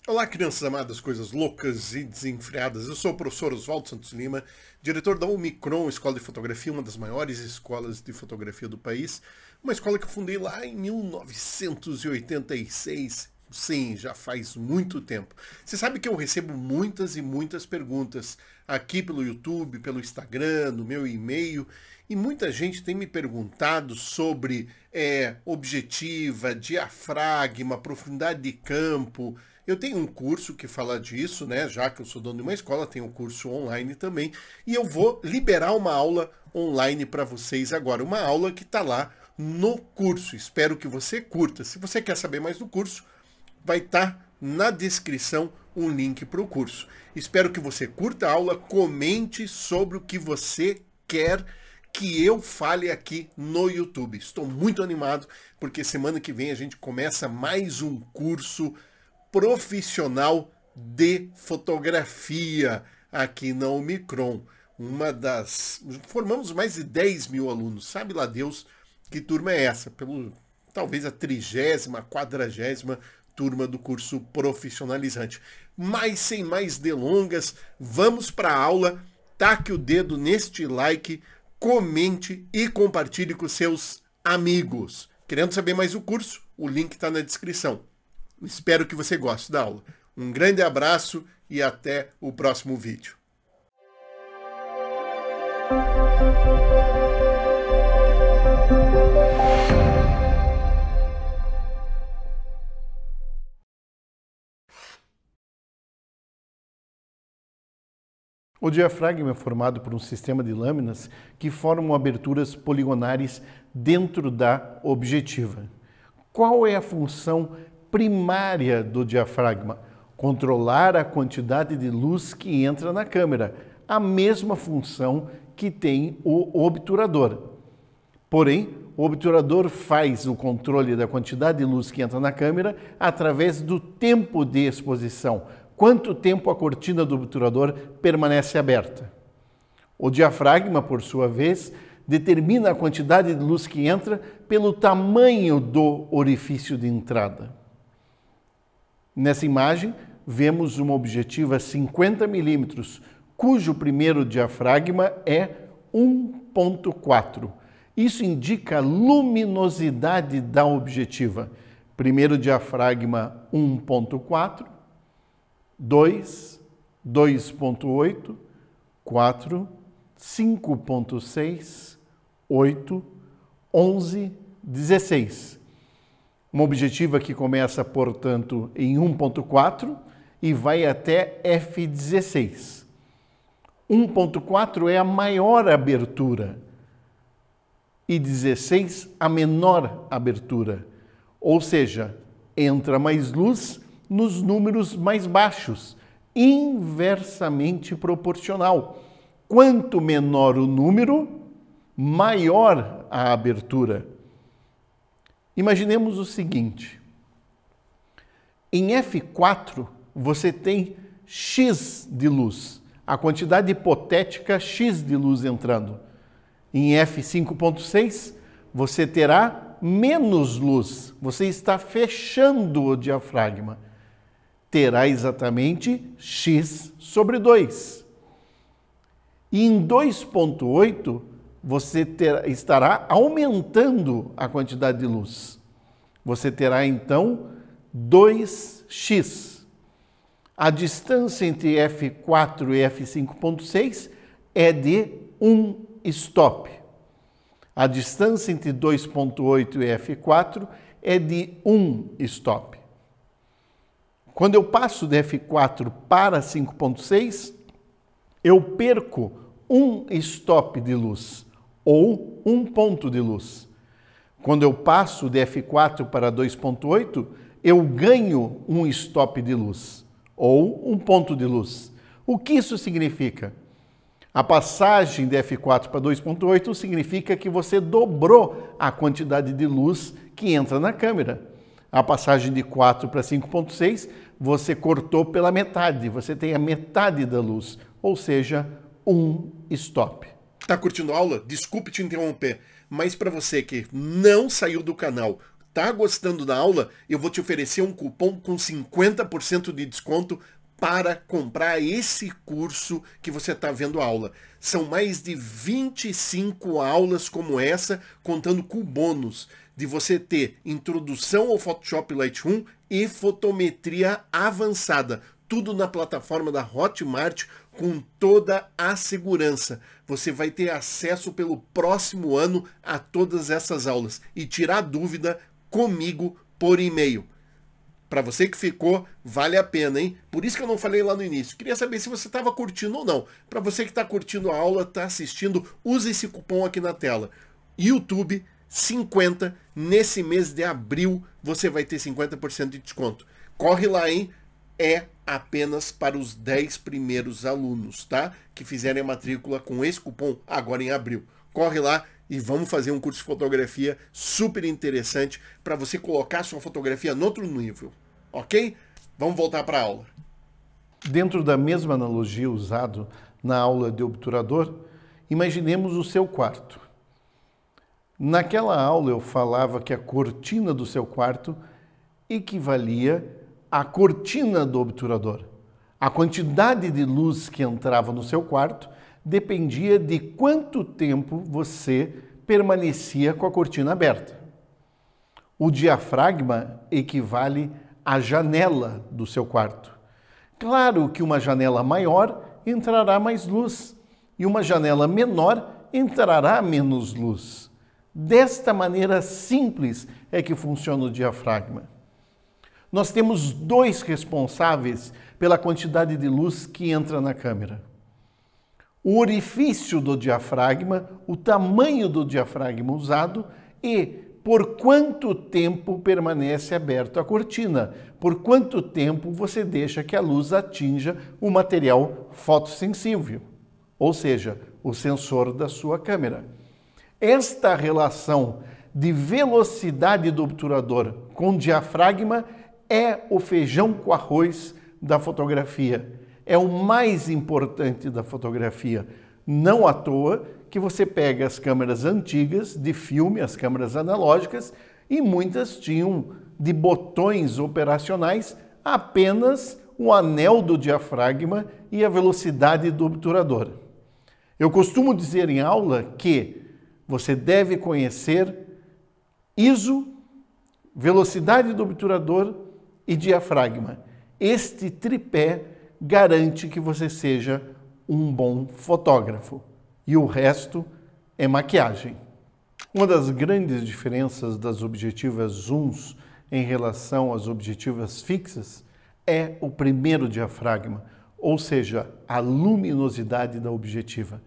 Olá, crianças amadas, coisas loucas e desenfreadas. Eu sou o professor Oswaldo Santos Lima, diretor da Omicron Escola de Fotografia, uma das maiores escolas de fotografia do país. Uma escola que eu fundei lá em 1986. Sim, já faz muito tempo. Você sabe que eu recebo muitas e muitas perguntas aqui pelo YouTube, pelo Instagram, no meu e-mail, e muita gente tem me perguntado sobre objetiva, diafragma, profundidade de campo. Eu tenho um curso que fala disso, né? Já que eu sou dono de uma escola, tenho um curso online também, e eu vou liberar uma aula online para vocês agora, uma aula que está lá no curso. Espero que você curta. Se você quer saber mais do curso, vai estar na descrição um link para o curso. Espero que você curta a aula, comente sobre o que você quer que eu fale aqui no YouTube. Estou muito animado porque semana que vem a gente começa mais um curso profissional de fotografia aqui na Omicron. Formamos mais de 10 mil alunos. Sabe lá Deus que turma é essa? Talvez a 30ª, 40ª turma do curso profissionalizante. Mas sem mais delongas, vamos para a aula. Taque o dedo neste like, comente e compartilhe com seus amigos. Querendo saber mais do curso? O link está na descrição. Espero que você goste da aula. Um grande abraço e até o próximo vídeo. O diafragma é formado por um sistema de lâminas que formam aberturas poligonares dentro da objetiva. Qual é a função primária do diafragma? Controlar a quantidade de luz que entra na câmera, a mesma função que tem o obturador. Porém, o obturador faz o controle da quantidade de luz que entra na câmera através do tempo de exposição. Quanto tempo a cortina do obturador permanece aberta. O diafragma, por sua vez, determina a quantidade de luz que entra pelo tamanho do orifício de entrada. Nessa imagem, vemos uma objetiva 50 mm, cujo primeiro diafragma é 1.4. Isso indica a luminosidade da objetiva. Primeiro diafragma 1.4, 2, 2.8, 4, 5.6, 8, 11, 16. Uma objetiva que começa, portanto, em 1.4 e vai até f16. 1.4 é a maior abertura e 16 a menor abertura, ou seja, entra mais luz nos números mais baixos, inversamente proporcional. Quanto menor o número, maior a abertura. Imaginemos o seguinte: em f4 você tem x de luz, a quantidade hipotética x de luz entrando. Em f5.6 você terá menos luz, você está fechando o diafragma. Terá exatamente x sobre 2. E em 2.8, você estará aumentando a quantidade de luz. Você terá, então, 2x. A distância entre f4 e f5.6 é de 1 stop. A distância entre 2.8 e f4 é de 1 stop. Quando eu passo de f4 para 5.6, eu perco 1 stop de luz, ou 1 ponto de luz. Quando eu passo de f4 para 2.8, eu ganho 1 stop de luz, ou 1 ponto de luz. O que isso significa? A passagem de f4 para 2.8 significa que você dobrou a quantidade de luz que entra na câmera. A passagem de 4 para 5.6, você cortou pela metade, você tem a metade da luz, ou seja, 1 stop. Tá curtindo a aula? Desculpe te interromper, mas para você que não saiu do canal, Tá gostando da aula? Eu vou te oferecer um cupom com 50% de desconto para comprar esse curso que você está vendo a aula. São mais de 25 aulas como essa, contando com o bônus de você ter introdução ao Photoshop Lightroom e fotometria avançada. Tudo na plataforma da Hotmart com toda a segurança. Você vai ter acesso pelo próximo ano a todas essas aulas e tirar dúvida comigo por e-mail. Para você que ficou, vale a pena, hein? Por isso que eu não falei lá no início. Queria saber se você estava curtindo ou não. Para você que está curtindo a aula, está assistindo, use esse cupom aqui na tela. YouTube 50, nesse mês de abril, você vai ter 50% de desconto. Corre lá, hein? É apenas para os 10 primeiros alunos, tá? Que fizerem a matrícula com esse cupom agora em abril. Corre lá e vamos fazer um curso de fotografia super interessante para você colocar sua fotografia no outro nível, ok? Vamos voltar para a aula. Dentro da mesma analogia usada na aula de obturador, imaginemos o seu quarto. Naquela aula eu falava que a cortina do seu quarto equivalia à cortina do obturador. A quantidade de luz que entrava no seu quarto dependia de quanto tempo você permanecia com a cortina aberta. O diafragma equivale à janela do seu quarto. Claro que uma janela maior entrará mais luz e uma janela menor entrará menos luz. Desta maneira simples é que funciona o diafragma. Nós temos dois responsáveis pela quantidade de luz que entra na câmera. O orifício do diafragma, o tamanho do diafragma usado e por quanto tempo permanece aberto a cortina, por quanto tempo você deixa que a luz atinja o material fotossensível, ou seja, o sensor da sua câmera. Esta relação de velocidade do obturador com diafragma é o feijão com arroz da fotografia. É o mais importante da fotografia. Não à toa que você pega as câmeras antigas de filme, as câmeras analógicas, e muitas tinham de botões operacionais apenas o anel do diafragma e a velocidade do obturador. Eu costumo dizer em aula que você deve conhecer ISO, velocidade do obturador e diafragma. Este tripé garante que você seja um bom fotógrafo. E o resto é maquiagem. Uma das grandes diferenças das objetivas zooms em relação às objetivas fixas é o primeiro diafragma, ou seja, a luminosidade da objetiva.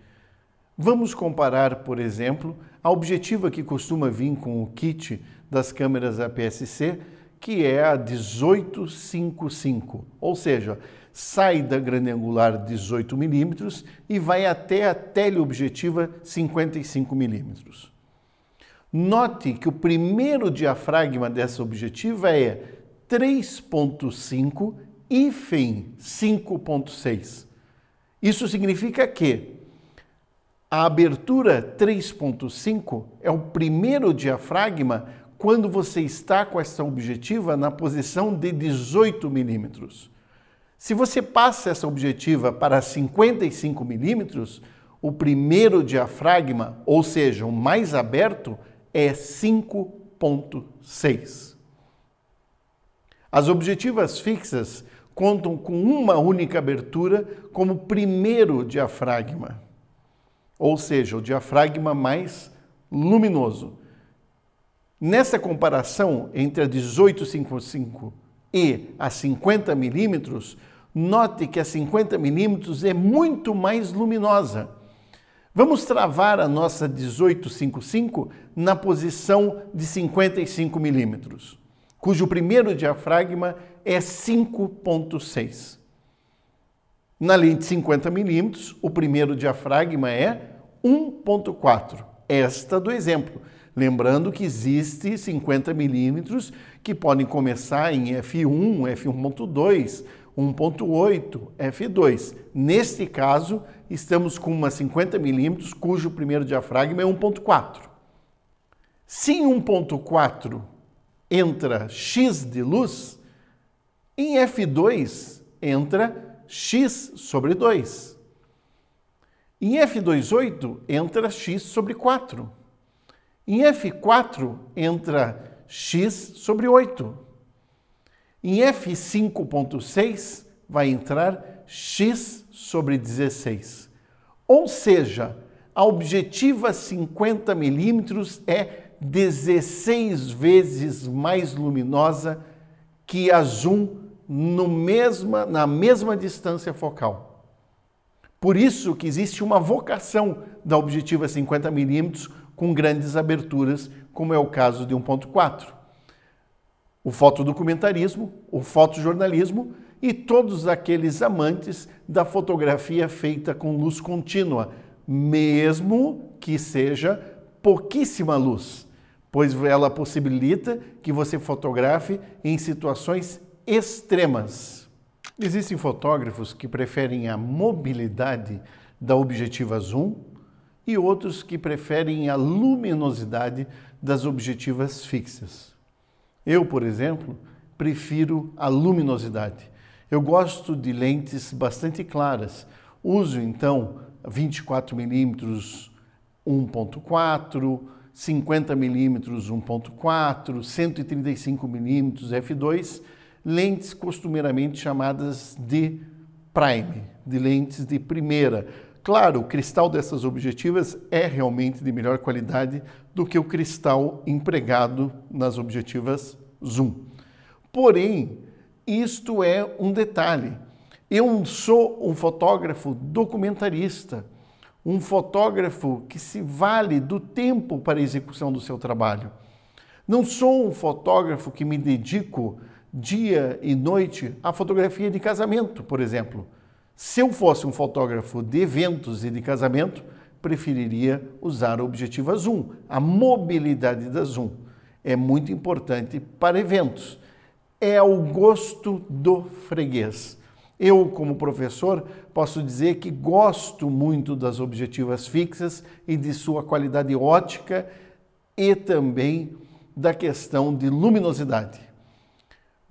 Vamos comparar, por exemplo, a objetiva que costuma vir com o kit das câmeras APS-C, que é a 1855, ou seja, sai da grande angular 18 mm e vai até a teleobjetiva 55 mm. Note que o primeiro diafragma dessa objetiva é 3.5 e 5.6. Isso significa que a abertura 3.5 é o primeiro diafragma quando você está com essa objetiva na posição de 18 mm. Se você passa essa objetiva para 55 mm, o primeiro diafragma, ou seja, o mais aberto, é 5.6. As objetivas fixas contam com uma única abertura como primeiro diafragma, ou seja, o diafragma mais luminoso. Nessa comparação entre a 1855 e a 50 mm, note que a 50 mm é muito mais luminosa. Vamos travar a nossa 1855 na posição de 55 mm, cujo primeiro diafragma é 5.6. Na lente 50 mm, o primeiro diafragma é 1.4. Esta do exemplo. Lembrando que existe 50 mm que podem começar em f1, f1.2, 1.8, f2. Neste caso, estamos com uma 50 mm cujo primeiro diafragma é 1.4. Se 1.4 entra x de luz, em f2 entra x sobre 2. Em f2,8 entra x sobre 4. Em f4 entra x sobre 8. Em f5.6 vai entrar x sobre 16. Ou seja, a objetiva 50 milímetros é 16 vezes mais luminosa que a zoom na mesma distância focal. Por isso que existe uma vocação da objetiva 50 milímetros com grandes aberturas, como é o caso de 1.4. O fotodocumentarismo, o fotojornalismo e todos aqueles amantes da fotografia feita com luz contínua, mesmo que seja pouquíssima luz, pois ela possibilita que você fotografe em situações extremas. Existem fotógrafos que preferem a mobilidade da objetiva zoom e outros que preferem a luminosidade das objetivas fixas. Eu, por exemplo, prefiro a luminosidade. Eu gosto de lentes bastante claras. Uso, então, 24mm 1.4, 50mm 1.4, 135mm f2, lentes costumeiramente chamadas de prime, de lentes de primeira. Claro, o cristal dessas objetivas é realmente de melhor qualidade do que o cristal empregado nas objetivas zoom. Porém, isto é um detalhe. Eu sou um fotógrafo documentarista, um fotógrafo que se vale do tempo para a execução do seu trabalho. Não sou um fotógrafo que me dedico dia e noite à fotografia de casamento, por exemplo. Se eu fosse um fotógrafo de eventos e de casamento, preferiria usar a objetiva zoom. A mobilidade da zoom é muito importante para eventos. É ao gosto do freguês. Eu, como professor, posso dizer que gosto muito das objetivas fixas e de sua qualidade ótica e também da questão de luminosidade.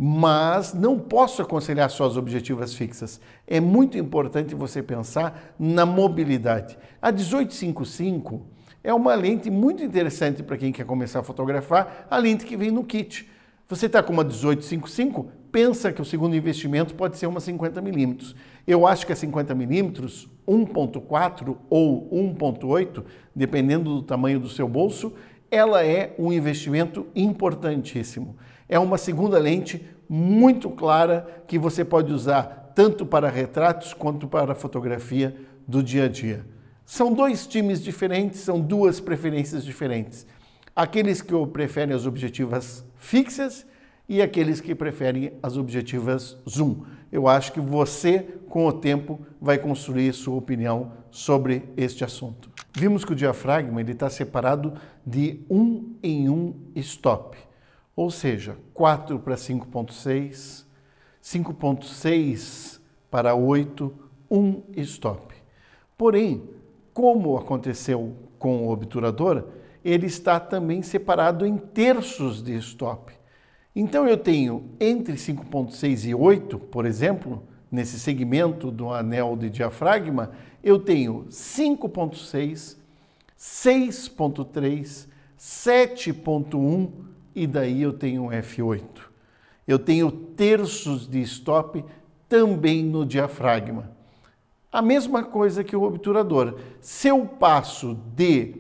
Mas não posso aconselhar só as objetivas fixas. É muito importante você pensar na mobilidade. A 1855 é uma lente muito interessante para quem quer começar a fotografar, a lente que vem no kit. Você está com uma 1855, pensa que o segundo investimento pode ser uma 50mm. Eu acho que a 50mm, 1.4 ou 1.8, dependendo do tamanho do seu bolso, ela é um investimento importantíssimo. É uma segunda lente muito clara que você pode usar tanto para retratos quanto para fotografia do dia a dia. São dois times diferentes, são duas preferências diferentes. Aqueles que preferem as objetivas fixas e aqueles que preferem as objetivas zoom. Eu acho que você, com o tempo, vai construir sua opinião sobre este assunto. Vimos que o diafragma está separado de 1 em 1 stop. Ou seja, 4 para 5.6, 5.6 para 8, 1 stop. Porém, como aconteceu com o obturador, ele está também separado em terços de stop. Então eu tenho entre 5.6 e 8, por exemplo, nesse segmento do anel de diafragma, eu tenho 5.6, 6.3, 7.1 e daí eu tenho um f8. Eu tenho terços de stop também no diafragma. A mesma coisa que o obturador. Se eu passo de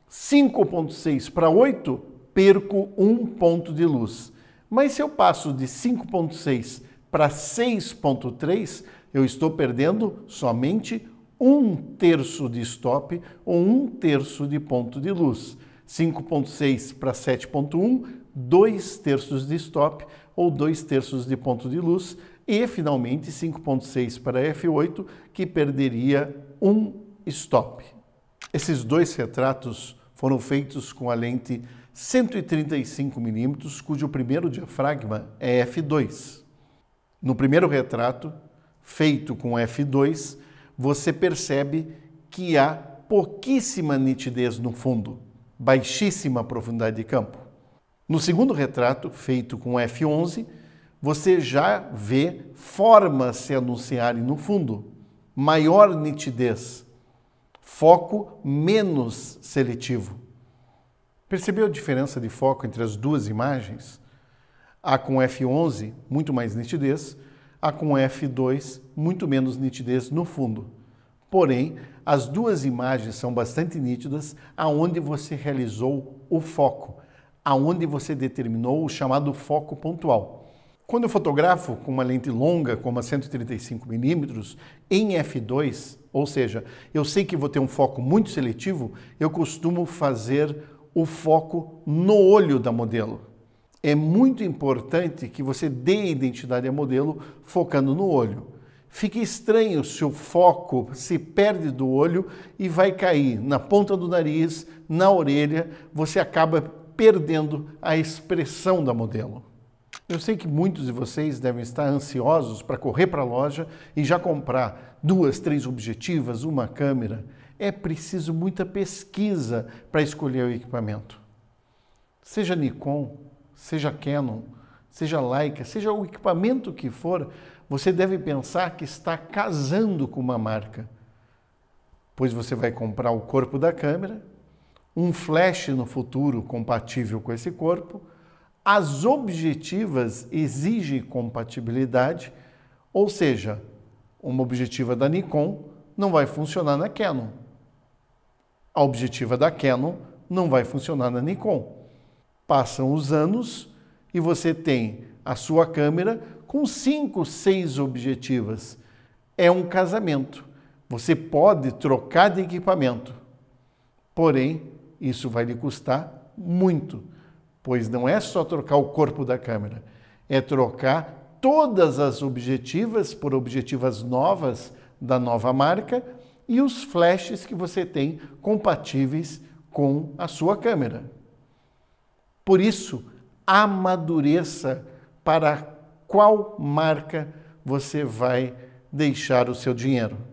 5.6 para 8, perco 1 ponto de luz. Mas se eu passo de 5.6 para 6.3, eu estou perdendo somente 1/3 de stop ou 1/3 de ponto de luz. 5.6 para 7.1, 2/3 de stop ou 2/3 de ponto de luz. E, finalmente, 5.6 para f8, que perderia 1 stop. Esses dois retratos foram feitos com a lente 135mm, cujo primeiro diafragma é f2. No primeiro retrato, feito com f2, você percebe que há pouquíssima nitidez no fundo, baixíssima profundidade de campo. No segundo retrato, feito com f11, você já vê formas se anunciarem no fundo, maior nitidez, foco menos seletivo. Percebeu a diferença de foco entre as duas imagens? A com f11, muito mais nitidez, a com f2, muito menos nitidez no fundo. Porém, as duas imagens são bastante nítidas aonde você realizou o foco, aonde você determinou o chamado foco pontual. Quando eu fotografo com uma lente longa, como a 135mm, em f2, ou seja, eu sei que vou ter um foco muito seletivo, eu costumo fazer o foco no olho da modelo. É muito importante que você dê identidade ao modelo focando no olho. Fica estranho se o foco se perde do olho e vai cair na ponta do nariz, na orelha, você acaba perdendo a expressão da modelo. Eu sei que muitos de vocês devem estar ansiosos para correr para a loja e já comprar 2, 3 objetivas, uma câmera. É preciso muita pesquisa para escolher o equipamento. Seja Nikon, seja Canon, seja Leica, seja o equipamento que for, você deve pensar que está casando com uma marca. Pois você vai comprar o corpo da câmera, um flash no futuro compatível com esse corpo, as objetivas exigem compatibilidade, ou seja, uma objetiva da Nikon não vai funcionar na Canon. A objetiva da Canon não vai funcionar na Nikon. Passam os anos e você tem a sua câmera com 5, 6 objetivas. É um casamento. Você pode trocar de equipamento, porém, isso vai lhe custar muito, pois não é só trocar o corpo da câmera, é trocar todas as objetivas por objetivas novas da nova marca e os flashes que você tem compatíveis com a sua câmera. Por isso, amadureça para qual marca você vai deixar o seu dinheiro.